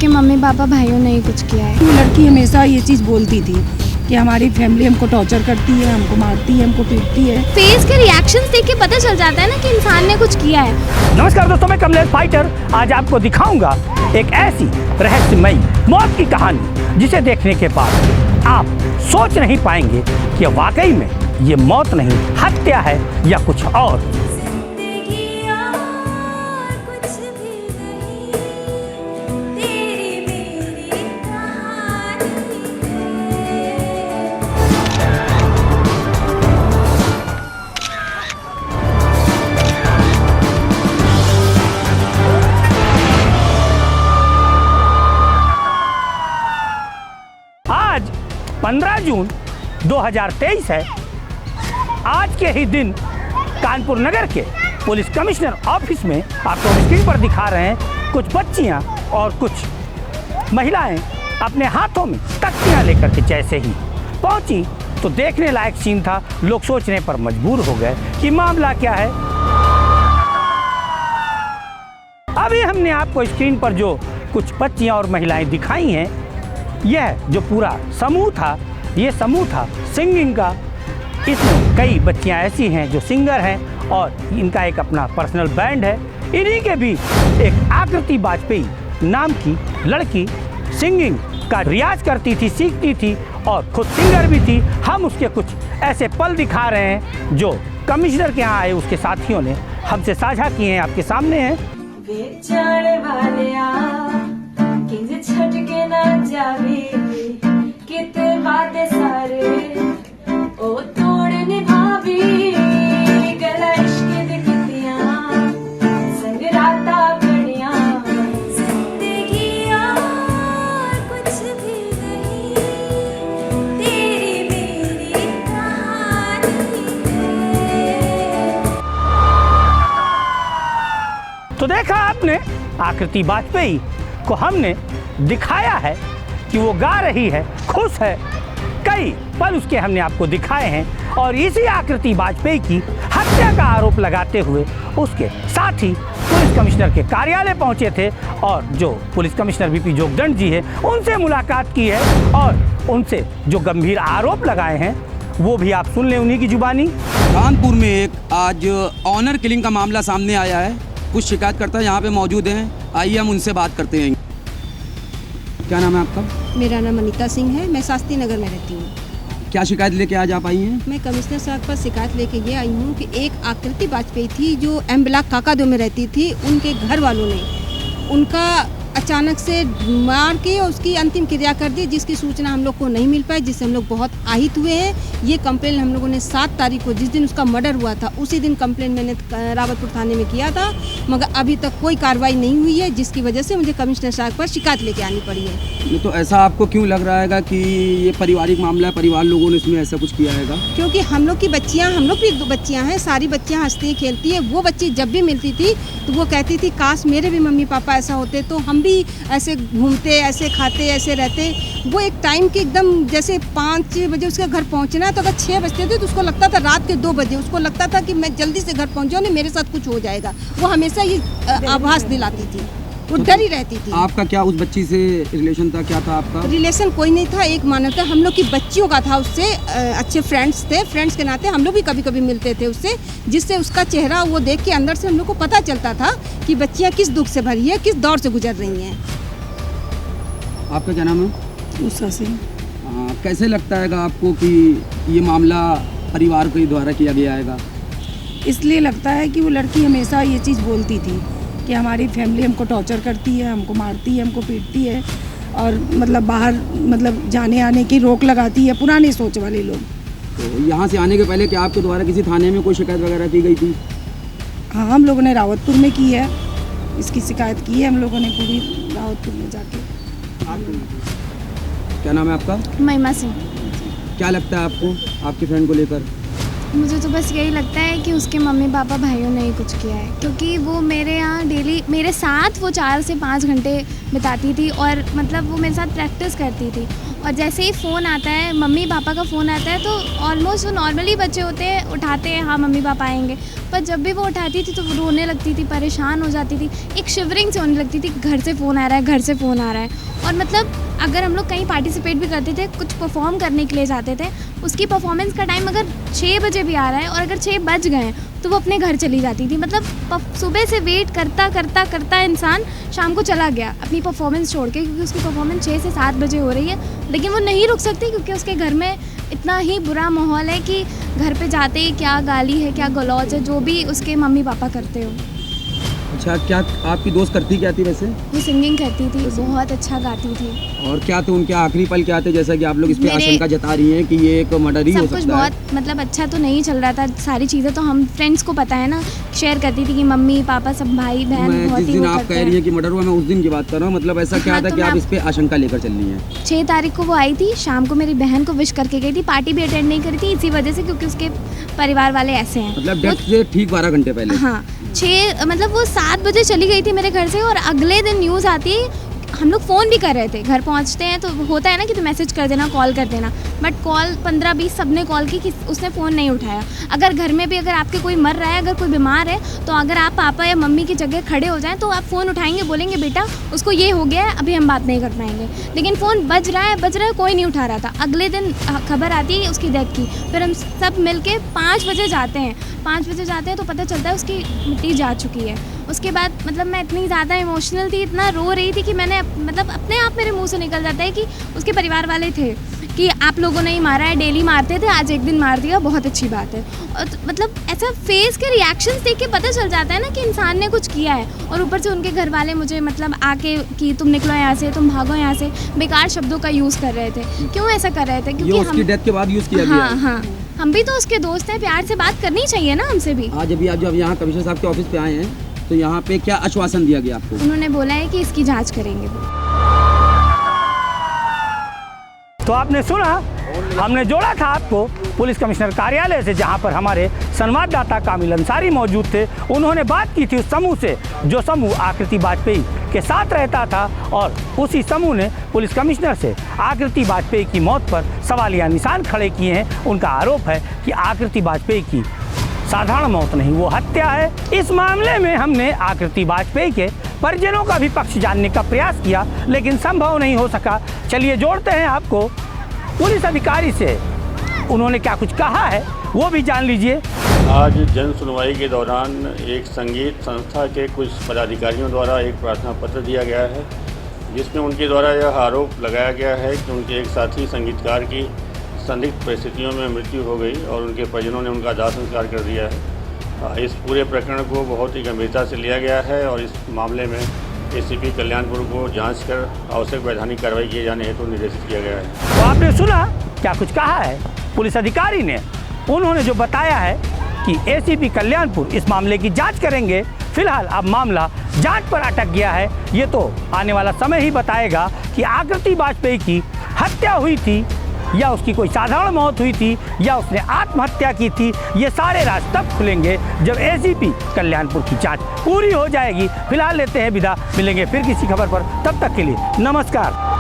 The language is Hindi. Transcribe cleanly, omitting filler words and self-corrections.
उसके मम्मी पापा भाइयों ने ही कुछ किया है। वो लड़की हमेशा ये चीज़ बोलती थी कि हमारी फैमिली हमको टॉर्चर करती है, हमको मारती है, हमको पीटती है। फेस के रिएक्शंस देख के पता चल जाता है ना कि इंसान ने कुछ किया है। नमस्कार दोस्तों, मैं कमलेश फाइटर आज आपको दिखाऊंगा एक ऐसी रहस्यमयी मौत की कहानी जिसे देखने के बाद आप सोच नहीं पाएंगे कि वाकई में ये मौत नहीं, हत्या है या कुछ और। आज 15 जून 2023 है। आज के ही दिन कानपुर नगर के पुलिस कमिश्नर ऑफिस में आपको स्क्रीन पर दिखा रहे हैं कुछ बच्चियां और कुछ महिलाएं अपने हाथों में तख्तियां लेकर के जैसे ही पहुंची तो देखने लायक सीन था। लोग सोचने पर मजबूर हो गए कि मामला क्या है। अभी हमने आपको स्क्रीन पर जो कुछ बच्चियां और महिलाएं दिखाई हैं, यह जो पूरा समूह था, ये समूह था सिंगिंग का। इसमें कई बच्चियां ऐसी हैं जो सिंगर हैं और इनका एक अपना पर्सनल बैंड है। इन्हीं के बीच एक आकृति वाजपेयी नाम की लड़की सिंगिंग का रियाज करती थी, सीखती थी और खुद सिंगर भी थी। हम उसके कुछ ऐसे पल दिखा रहे हैं जो कमिश्नर के यहाँ आए उसके साथियों ने हमसे साझा किए हैं, आपके सामने हैं। छटके ना जावे किते वादे सारे ओ तोड़ निभावी गला इश्क दी कितियां संग राता बड़ियां जिंदगी और कुछ भी नहीं तेरी मेरी कहानी है। तो देखा आपने, आकृति वाजपेयी को हमने दिखाया है कि वो गा रही है, खुश है। कई पल उसके हमने आपको दिखाए हैं और इसी आकृति वाजपेयी की हत्या का आरोप लगाते हुए उसके साथ ही पुलिस कमिश्नर के कार्यालय पहुंचे थे और जो पुलिस कमिश्नर वीपी जोगदंड जी है उनसे मुलाकात की है और उनसे जो गंभीर आरोप लगाए हैं वो भी आप सुन लें उन्हीं की जुबानी। कानपुर में एक आज ऑनर किलिंग का मामला सामने आया है। कुछ शिकायतकर्ता यहाँ पे मौजूद हैं, आइए हम उनसे बात करते हैं। क्या नाम है आपका? मेरा नाम अनीता सिंह है, मैं शास्त्री नगर में रहती हूँ। क्या शिकायत लेके आज आप आई हैं? मैं कमिश्नर साहब पर शिकायत लेके ये आई हूँ कि एक आकृति वाजपेयी थी जो एम ब्लॉक काकादो में रहती थी। उनके घर वालों ने उनका अचानक से मार के उसकी अंतिम क्रिया कर दी, जिसकी सूचना हम लोग को नहीं मिल पाई, जिससे हम लोग बहुत আহিत हुए हैं। ये कंप्लेन हम लोगों ने 7 तारीख को, जिस दिन उसका मर्डर हुआ था, उसी दिन कंप्लेन मैंने रावतपुर थाने में किया था, मगर अभी तक कोई कार्रवाई नहीं हुई है, जिसकी वजह से मुझे कमिश्नर साहब पर शिकायत लेके आनी पड़ी है। तो ऐसा आपको क्यों लग रहा है कि ये पारिवारिक मामला है, परिवार लोगों ने इसमें ऐसा कुछ किया है? क्योंकि हम लोग की बच्चियाँ, हम लोग भी 2 बच्चियाँ हैं, सारी बच्चियाँ हंसती खेलती है। वो बच्ची जब भी मिलती थी तो वो कहती थी काश मेरे भी मम्मी पापा ऐसा होते तो हम भी ऐसे घूमते, ऐसे खाते, ऐसे रहते। वो एक टाइम के एकदम जैसे 5 बजे उसके घर पहुंचना है तो अगर 6 बजते थे तो उसको लगता था रात के 2 बजे, उसको लगता था कि मैं जल्दी से घर पहुंच जाऊँ, नहीं मेरे साथ कुछ हो जाएगा। वो हमेशा ये आभास दिलाती थी, वो डरी रहती थी। आपका क्या उस बच्ची से रिलेशन था? क्या था आपका रिलेशन? कोई नहीं था, एक मानवता हम लोग की बच्चियों का था। उससे अच्छे फ्रेंड्स थे, फ्रेंड्स के नाते हम लोग भी कभी कभी मिलते थे उससे, जिससे उसका चेहरा वो देख के अंदर से हम लोग को पता चलता था कि बच्चियाँ किस दुख से भरी है, किस दौर से गुजर रही हैं। आपका क्या नाम है? उषा सिंह। कैसे लगता है आपको कि ये मामला परिवार के द्वारा किया गया है? इसलिए लगता है कि वो लड़की हमेशा ये चीज़ बोलती थी कि हमारी फैमिली हमको टॉर्चर करती है, हमको मारती है, हमको पीटती है और मतलब बाहर जाने आने की रोक लगाती है, पुरानी सोच वाले लोग। तो यहाँ से आने के पहले क्या आपके द्वारा किसी थाने में कोई शिकायत वगैरह की गई थी? हाँ, हम लोगों ने रावतपुर में की है, इसकी शिकायत की है हम लोगों ने पूरी रावतपुर में जाके। क्या नाम है आपका? महिमा सिंह। क्या लगता है आपको आपकी फ्रेंड को लेकर? मुझे तो बस यही लगता है कि उसके मम्मी पापा भाइयों ने ही कुछ किया है, क्योंकि वो मेरे यहाँ डेली मेरे साथ वो 4 से 5 घंटे बिताती थी और मतलब वो मेरे साथ प्रैक्टिस करती थी। और जैसे ही फ़ोन आता है, मम्मी पापा का फ़ोन आता है, तो ऑलमोस्ट वो नॉर्मली बच्चे होते हैं, उठाते हैं, हाँ मम्मी पापा आएंगे, पर जब भी वो उठाती थी तो वो रोने लगती थी, परेशान हो जाती थी, एक शिवरिंग से होने लगती थी, घर से फ़ोन आ रहा है, घर से फ़ोन आ रहा है। और मतलब अगर हम लोग कहीं पार्टिसिपेट भी करते थे, कुछ परफॉर्म करने के लिए जाते थे, उसकी परफॉर्मेंस का टाइम अगर 6 बजे भी आ रहा है और अगर 6 बज गए तो वो अपने घर चली जाती थी। मतलब सुबह से वेट करता करता करता इंसान शाम को चला गया अपनी परफॉर्मेंस छोड़ के, क्योंकि उसकी परफॉर्मेंस 6 से 7 बजे हो रही है, लेकिन वो नहीं रुक सकती क्योंकि उसके घर में इतना ही बुरा माहौल है कि घर पे जाते ही क्या गाली है, क्या गलौज है, जो भी उसके मम्मी पापा करते हो। अच्छा, क्या आपकी दोस्त करती क्या थी वैसे? वो सिंगिंग करती थी, बहुत अच्छा गाती थी। और क्या थे उनके आखिरी पल क्या थे, जैसा कि आप लोग इस पे मेरे- आशंका जता रही हैं कि ये एक मर्डर ही हो सब कुछ सकता है? बहुत मतलब अच्छा तो नहीं चल रहा था, सारी चीज़ें तो हम फ्रेंड्स को पता है ना, शेयर करती थी कि मम्मी पापा सब भाई बहन मैं बहुत जिस ही दिन वो आप करते कह रही हैं। हैं कि मर्डर हुआ, मैं उस दिन की बात कर रहा हूँ। मतलब ऐसा क्या हाँ, था तो कि मैं आप इस पे आशंका लेकर चल रही हैं? 6 तारीख को वो आई थी, शाम को मेरी बहन को विश करके गई थी, पार्टी भी अटेंड नहीं करी थी इसी वजह से, क्योंकि उसके परिवार वाले ऐसे हैं। मतलब वो- डेथ से ठीक 12 घंटे पहले? हाँ, 6 मतलब वो 7 बजे चली गई थी मेरे घर से और अगले दिन न्यूज़ आती है। हम लोग फ़ोन भी कर रहे थे, घर पहुंचते हैं तो होता है ना कि तो मैसेज कर देना, कॉल कर देना, बट कॉल 15-20 सबने कॉल की, उसने फ़ोन नहीं उठाया। अगर घर में भी अगर आपके कोई मर रहा है, अगर कोई बीमार है, तो अगर आप पापा या मम्मी की जगह खड़े हो जाएं तो आप फ़ोन उठाएंगे, बोलेंगे बेटा उसको ये हो गया है, अभी हम बात नहीं कर पाएंगे। लेकिन फ़ोन बज रहा है, कोई नहीं उठा रहा था। अगले दिन खबर आती है उसकी डेथ की, फिर हम सब मिल के 5 बजे जाते हैं। 5 बजे जाते हैं तो पता चलता है उसकी मिट्टी जा चुकी है। उसके बाद मतलब मैं इतनी ज़्यादा इमोशनल थी, इतना रो रही थी कि मैंने मतलब अपने आप मेरे मुंह से निकल जाता है कि उसके परिवार वाले थे कि आप लोगों ने ही मारा है, डेली मारते थे, आज एक दिन मार दिया, बहुत अच्छी बात है। और मतलब ऐसा फेस के रिएक्शंस देख के पता चल जाता है ना कि इंसान ने कुछ किया है। और ऊपर से उनके घर वाले मुझे मतलब आके कि तुम निकलो यहाँ से, तुम भागो यहाँ से, बेकार शब्दों का यूज़ कर रहे थे। क्यों ऐसा कर रहे थे? ये क्योंकि उसकी डेथ के बाद यूज़ किया गया है? हाँ, हम भी तो उसके दोस्त हैं, प्यार से बात करनी चाहिए ना हमसे भी। आज अभी आप जब यहाँ कमिश्नर साहब के ऑफिस पे आए हैं तो यहाँ पे क्या आश्वासन दिया गया आपको? उन्होंने बोला है कि इसकी जांच करेंगे वो। तो आपने सुना, हमने जोड़ा था आपको पुलिस कमिश्नर कार्यालय से, जहां पर हमारे संवाददाता कामिल अंसारी मौजूद थे। उन्होंने बात की थी उस समूह से जो समूह आकृति वाजपेयी के साथ रहता था, और उसी समूह ने पुलिस कमिश्नर से आकृति वाजपेयी की मौत पर सवालिया निशान खड़े किए हैं। उनका आरोप है कि आकृति वाजपेयी की साधारण मौत नहीं, वो हत्या है। इस मामले में हमने आकृति वाजपेयी के परिजनों का भी पक्ष जानने का प्रयास किया, लेकिन संभव नहीं हो सका। चलिए जोड़ते हैं आपको पुलिस अधिकारी से, उन्होंने क्या कुछ कहा है वो भी जान लीजिए। आज जन सुनवाई के दौरान एक संगीत संस्था के कुछ पदाधिकारियों द्वारा एक प्रार्थना पत्र दिया गया है, जिसमें उनके द्वारा यह आरोप लगाया गया है कि उनके एक साथी संगीतकार की संदिग्ध परिस्थितियों में मृत्यु हो गई और उनके परिजनों ने उनका दाह संस्कार कर दिया है। इस पूरे प्रकरण को बहुत ही गंभीरता से लिया गया है और इस मामले में एसीपी कल्याणपुर को जांच कर आवश्यक वैधानिक कार्रवाई किए जाने हेतु निर्देशित किया गया है। तो आपने सुना क्या कुछ कहा है पुलिस अधिकारी ने। उन्होंने जो बताया है कि एसीपी कल्याणपुर इस मामले की जांच करेंगे। फिलहाल अब मामला जांच पर अटक गया है। ये तो आने वाला समय ही बताएगा कि आकृति वाजपेयी की हत्या हुई थी या उसकी कोई साधारण मौत हुई थी या उसने आत्महत्या की थी। ये सारे राज तब खुलेंगे जब एसीपी कल्याणपुर की जांच पूरी हो जाएगी। फिलहाल लेते हैं विदा, मिलेंगे फिर किसी खबर पर, तब तक के लिए नमस्कार।